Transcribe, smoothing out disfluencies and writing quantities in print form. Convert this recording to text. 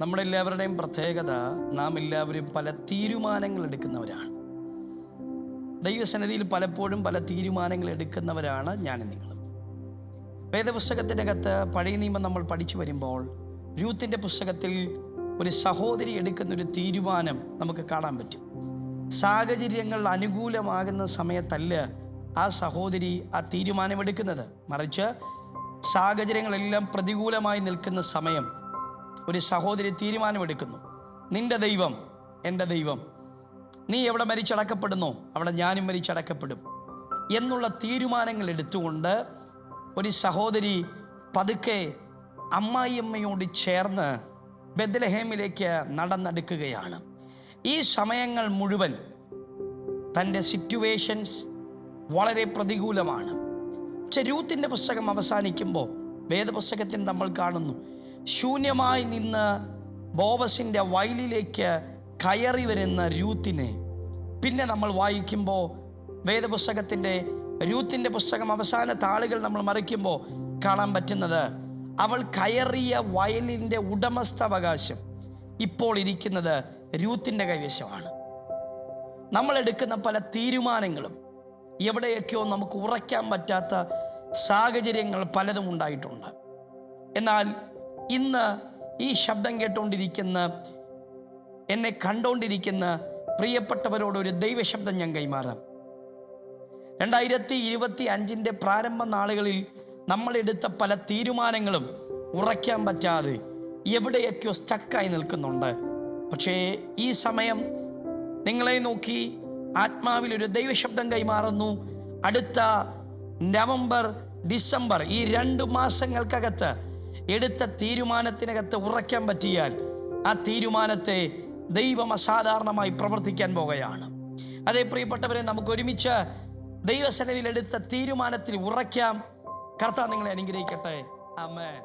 നമ്മളെല്ലാവരുടെയും പ്രത്യേകത, നാം എല്ലാവരും പല തീരുമാനങ്ങൾ എടുക്കുന്നവരാണ്. ദൈവസന്നിധിയിൽ പലപ്പോഴും പല തീരുമാനങ്ങൾ എടുക്കുന്നവരാണ് ഞാനും നിങ്ങളും. വേദപുസ്തകത്തിൻ്റെ അകത്ത് പഴയ നിയമം നമ്മൾ പഠിച്ചു വരുമ്പോൾ രൂത്തിൻ്റെ പുസ്തകത്തിൽ ഒരു സഹോദരി എടുക്കുന്നൊരു തീരുമാനം നമുക്ക് കാണാൻ പറ്റും. സാഹചര്യങ്ങൾ അനുകൂലമാകുന്ന സമയത്തല്ല ആ സഹോദരി ആ തീരുമാനമെടുക്കുന്നത്, മറിച്ച് സാഹചര്യങ്ങളെല്ലാം പ്രതികൂലമായി നിൽക്കുന്ന സമയം ഒരു സഹോദരി തീരുമാനമെടുക്കുന്നു. നിന്റെ ദൈവം എൻ്റെ ദൈവം, നീ എവിടെ മരിച്ചടക്കപ്പെടുന്നോ അവിടെ ഞാനും മരിച്ചടക്കപ്പെടും എന്നുള്ള തീരുമാനങ്ങൾ എടുത്തുകൊണ്ട് ഒരു സഹോദരി പതുക്കെ അമ്മായിയമ്മയോട് ചേർന്ന് ബെത്ലഹേമിലേക്ക് നടന്നെടുക്കുകയാണ്. ഈ സമയങ്ങൾ മുഴുവൻ തൻ്റെ സിറ്റുവേഷൻസ് വളരെ പ്രതികൂലമാണ്. പക്ഷെ രൂത്തിൻ്റെ പുസ്തകം അവസാനിക്കുമ്പോൾ വേദപുസ്തകത്തിൽ നമ്മൾ കാണുന്നു, ശൂന്യമായി നിന്ന് ബോവസിൻ്റെ വയലിലേക്ക് കയറി വരുന്ന രൂത്തിനെ പിന്നെ നമ്മൾ വായിക്കുമ്പോൾ വേദപുസ്തകത്തിൻ്റെ രൂത്തിൻ്റെ പുസ്തകം അവസാന താളുകൾ നമ്മൾ മറിക്കുമ്പോൾ കാണാൻ പറ്റുന്നത്, അവൾ കയറിയ വയലിൻ്റെ ഉടമസ്ഥാവകാശം ഇപ്പോൾ ഇരിക്കുന്നത് രൂത്തിൻ്റെ കൈവശമാണ്. നമ്മളെടുക്കുന്ന പല തീരുമാനങ്ങളും എവിടെയൊക്കെയോ നമുക്ക് ഉറയ്ക്കാൻ പറ്റാത്ത സാഹചര്യങ്ങൾ പലതും ഉണ്ടായിട്ടുണ്ട്. എന്നാൽ ഇന്ന് ഈ ശബ്ദം കേട്ടുകൊണ്ടിരിക്കുന്ന, എന്നെ കണ്ടുകൊണ്ടിരിക്കുന്ന പ്രിയപ്പെട്ടവരോട് ഒരു ദൈവശബ്ദം ഞാൻ കൈമാറാം. 2025 പ്രാരംഭ നാളുകളിൽ നമ്മളെടുത്ത പല തീരുമാനങ്ങളും ഉറയ്ക്കാൻ പറ്റാതെ എവിടെയൊക്കെയോ സ്റ്റക്കായി നിൽക്കുന്നുണ്ട്. പക്ഷേ ഈ സമയം നിങ്ങളെ നോക്കി ആത്മാവിലൊരു ദൈവശബ്ദം കൈമാറുന്നു. അടുത്ത നവംബർ, ഡിസംബർ ഈ 2 മാസങ്ങൾക്കകത്ത് എടുത്ത തീരുമാനത്തിനകത്ത് ഉറയ്ക്കാൻ പറ്റിയാൽ ആ തീരുമാനത്തെ ദൈവം അസാധാരണമായി പ്രവർത്തിക്കാൻ പോകുകയാണ്. അതേ പ്രിയപ്പെട്ടവരെ, നമുക്ക് ഒരുമിച്ച് ദൈവസന്നിധിയിൽ എടുത്ത തീരുമാനത്തിൽ ഉറയ്ക്കാം. കർത്താവ് നിങ്ങളെ അനുഗ്രഹിക്കട്ടെ. ആമേൻ.